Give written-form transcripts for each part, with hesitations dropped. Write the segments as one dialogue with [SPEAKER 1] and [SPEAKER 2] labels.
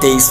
[SPEAKER 1] 23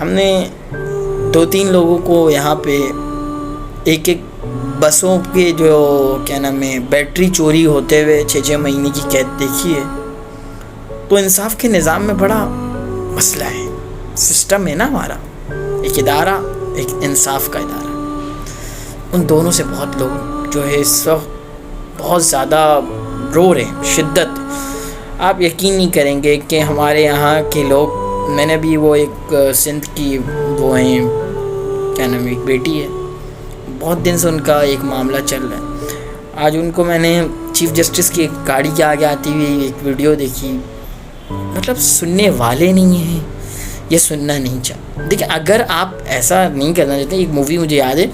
[SPEAKER 1] ہم نے 2-3 لوگوں کو یہاں پہ ایک بسوں کے جو کیا نام ہے بیٹری چوری ہوتے ہوئے 6 مہینے کی قید دیکھی ہے. تو انصاف کے نظام میں بڑا مسئلہ ہے. سسٹم ہے نا ہمارا، ایک ادارہ، ایک انصاف کا ادارہ. ان دونوں سے بہت لوگ جو ہے اس وقت بہت زیادہ رو رہے ہیں، شدت. آپ یقین نہیں کریں گے کہ ہمارے یہاں کے لوگ، میں نے بھی وہ ایک سندھ کی وہ ہیں کیا نام ایک بیٹی ہے، بہت دن سے ان کا ایک معاملہ چل رہا ہے. آج ان کو میں نے چیف جسٹس کی ایک گاڑی کے آگے آتی ہوئی ایک ویڈیو دیکھی. مطلب سننے والے نہیں ہیں، یہ سننا نہیں چاہتے. دیکھیں اگر آپ ایسا نہیں کرنا چاہتے، ایک مووی مجھے یاد ہے،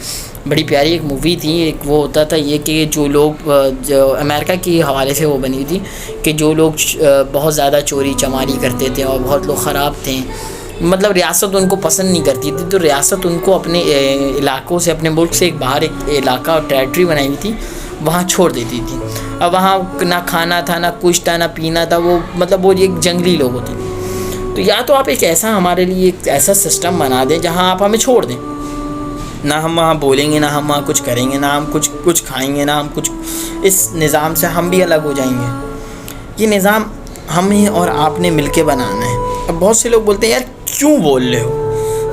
[SPEAKER 1] بڑی پیاری ایک مووی تھی. ایک وہ ہوتا تھا یہ کہ جو لوگ جو امریکہ کے حوالے سے وہ بنی تھی کہ جو لوگ بہت زیادہ چوری چماری کرتے تھے اور بہت لوگ خراب تھے، مطلب ریاست ان کو پسند نہیں کرتی تھی، تو ریاست ان کو اپنے علاقوں سے، اپنے ملک سے ایک باہر ایک علاقہ اور ٹریٹری بنائی ہوئی تھی، وہاں چھوڑ دیتی تھی. اب وہاں نہ کھانا تھا، نہ کچھ تھا، نہ پینا تھا. وہ مطلب وہ ایک جنگلی لوگ ہوتے تھے. تو یا تو آپ ایک ایسا ہمارے لیے ایک ایسا سسٹم بنا دیں جہاں آپ ہمیں چھوڑ دیں، نہ ہم وہاں بولیں گے، نہ ہم وہاں کچھ کریں گے، نہ ہم کچھ کھائیں گے، نہ ہم کچھ. اس نظام سے ہم بھی الگ ہو جائیں گے. یہ نظام ہمیں اور آپ نے مل کے بنانا ہے. اب بہت سے لوگ بولتے ہیں یار کیوں بول رہے ہو،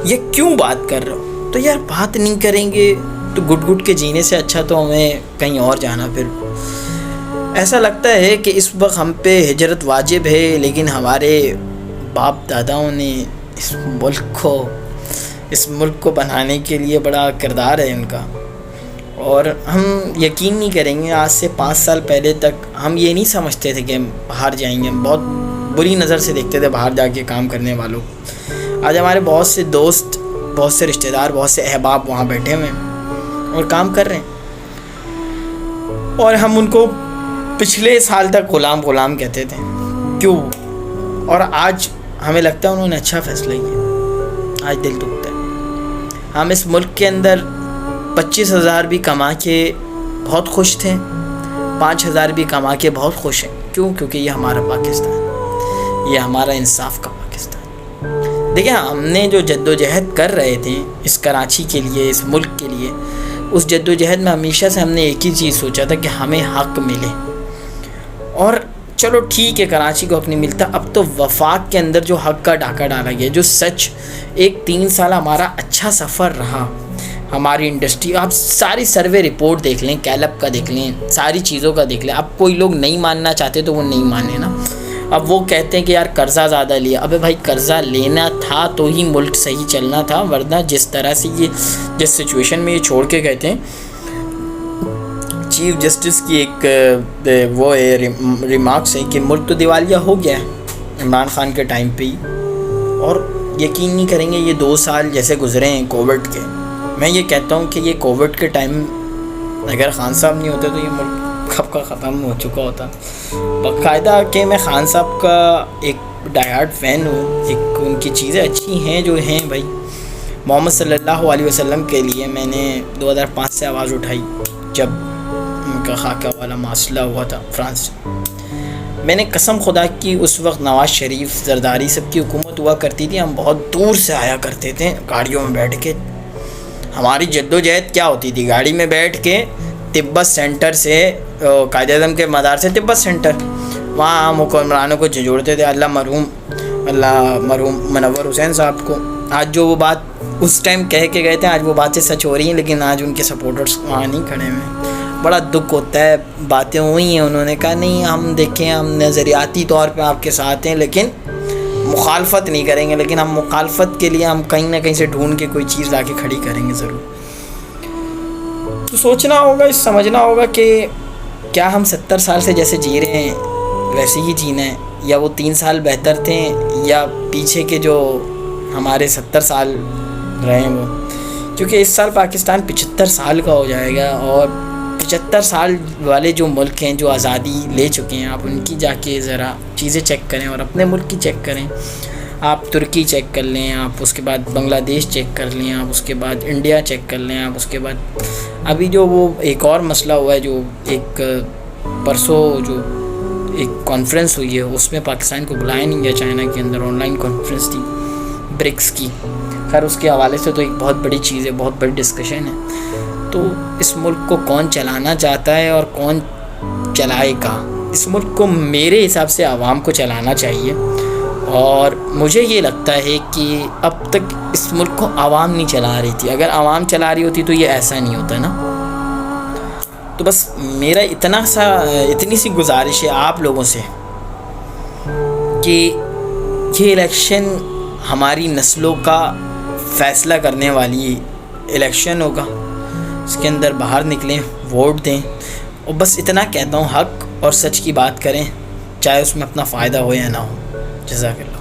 [SPEAKER 1] یہ کیوں بات کر رہے ہو. تو یار بات نہیں کریں گے تو گٹ کے جینے سے اچھا تو ہمیں کہیں اور جانا. پھر ایسا لگتا ہے کہ اس وقت ہم پہ ہجرت واجب ہے، لیکن ہمارے باپ داداؤں نے اس ملک کو بنانے کے لیے بڑا کردار ہے ان کا. اور ہم یقین نہیں کریں گے، آج سے 5 سال پہلے تک ہم یہ نہیں سمجھتے تھے کہ ہم باہر جائیں گے. بہت بری نظر سے دیکھتے تھے باہر جا کے کام کرنے والوں. آج ہمارے بہت سے دوست، بہت سے رشتہ دار، بہت سے احباب وہاں بیٹھے ہوئے ہیں اور کام کر رہے ہیں، اور ہم ان کو پچھلے سال تک غلام کہتے تھے. کیوں؟ اور آج ہمیں لگتا ہے انہوں نے اچھا فیصلہ کیا. آج دل دکھتا ہے. ہم اس ملک کے اندر 25,000 بھی کما کے بہت خوش تھے، 5,000 بھی کما کے بہت خوش ہیں. کیوں؟ کیونکہ یہ ہمارا پاکستان، یہ ہمارا انصاف کا پاکستان. دیکھیں ہم نے جو جد و جہد کر رہے تھے اس کراچی کے لیے، اس ملک کے لیے، اس جد و جہد میں ہمیشہ سے ہم نے ایک ہی چیز سوچا تھا کہ ہمیں حق ملے. اور چلو ٹھیک ہے کراچی کو حق نہیں ملتا، اب تو وفاق کے اندر جو حق کا ڈاکہ ڈالا گیا، جو سچ ایک 3 سال ہمارا اچھا سفر رہا ہماری انڈسٹری. آپ ساری سروے رپورٹ دیکھ لیں، کیلپ کا دیکھ لیں، ساری چیزوں کا دیکھ لیں. اب کوئی لوگ نہیں ماننا چاہتے تو وہ نہیں مانے نا. اب وہ کہتے ہیں کہ یار قرضہ زیادہ لیا. ابے بھائی قرضہ لینا تھا تو ہی ملک صحیح چلنا تھا، ورنہ جس طرح سے یہ جس سچویشن میں یہ چھوڑ کے گئے تھے. چیف جسٹس کی ایک وہ ریمارکس ہے کہ ملک تو دیوالیہ ہو گیا ہے عمران خان کے ٹائم پہ ہی. اور یقین نہیں کریں گے یہ 2 سال جیسے گزرے ہیں کووڈ کے. میں یہ کہتا ہوں کہ یہ کووڈ کے ٹائم اگر خان صاحب نہیں ہوتے تو یہ ملک کب کا ختم ہو چکا ہوتا. باقاعدہ کہ میں خان صاحب کا ایک ڈائی ہارڈ فین ہوں. ایک ان کی چیزیں اچھی ہیں جو ہیں بھائی. محمد صلی اللہ علیہ وسلم کے لیے میں نے 2005 سے آواز اٹھائی جب ان کا خاکہ والا مسئلہ ہوا تھا فرانس سے. میں نے قسم خدا کی اس وقت نواز شریف، زرداری سب کی حکومت ہوا کرتی تھی. ہم بہت دور سے آیا کرتے تھے گاڑیوں میں بیٹھ کے. ہماری جد و جہد کیا ہوتی تھی؟ گاڑی میں بیٹھ کے تبت سینٹر سے، قائد اعظم کے مدار سے تبت سینٹر، وہاں ہم حکمرانوں کو جھنجھوڑتے تھے. اللہ مرحوم منور حسین صاحب کو. آج جو وہ بات اس ٹائم کہہ کے گئے تھے، آج وہ باتیں سچ ہو رہی ہیں، لیکن آج ان کے سپورٹرز وہاں نہیں کھڑے ہوئے. بڑا دکھ ہوتا ہے. باتیں ہوئی ہیں، انہوں نے کہا نہیں ہم دیکھیں ہم نظریاتی طور پہ آپ کے ساتھ ہیں لیکن مخالفت نہیں کریں گے. لیکن ہم مخالفت کے لیے ہم کہیں نہ کہیں سے ڈھونڈ کے کوئی چیز لا کے کھڑی کریں گے ضرور. تو سوچنا ہوگا، سمجھنا ہوگا کہ کیا ہم 70 سال سے جیسے جی رہے ہیں ویسے ہی جینا ہے، یا وہ 3 سال بہتر تھے، یا پیچھے کے جو ہمارے 70 سال رہے ہیں وہ. کیونکہ اس سال پاکستان 75 سال کا ہو جائے گا. اور 75 سال والے جو ملک ہیں جو آزادی لے چکے ہیں، آپ ان کی جا کے ذرا چیزیں چیک کریں اور اپنے ملک کی چیک کریں. آپ ترکی چیک کر لیں، آپ اس کے بعد بنگلہ دیش چیک کر لیں، آپ اس کے بعد انڈیا چیک کر لیں، آپ اس کے بعد ابھی جو وہ ایک اور مسئلہ ہوا ہے، جو ایک پرسوں جو ایک کانفرنس ہوئی ہے اس میں پاکستان کو بلایا نہیں گیا. چائنا کے اندر آن لائن کانفرنس تھی برکس کی. خیر اس کے حوالے سے تو ایک بہت بڑی چیز ہے, بہت بڑی ڈسکشن ہے. تو اس ملک کو کون چلانا چاہتا ہے اور کون چلائے گا؟ اس ملک کو میرے حساب سے عوام کو چلانا چاہیے, اور مجھے یہ لگتا ہے کہ اب تک اس ملک کو عوام نہیں چلا رہی تھی. اگر عوام چلا رہی ہوتی تو یہ ایسا نہیں ہوتا نا. تو بس میرا اتنی سی گزارش ہے آپ لوگوں سے کہ یہ الیکشن ہماری نسلوں کا فیصلہ کرنے والی الیکشن ہوگا. اس کے اندر باہر نکلیں, ووٹ دیں, اور بس اتنا کہتا ہوں, حق اور سچ کی بات کریں, چاہے اس میں اپنا فائدہ ہو یا نہ ہو. جزاک اللہ.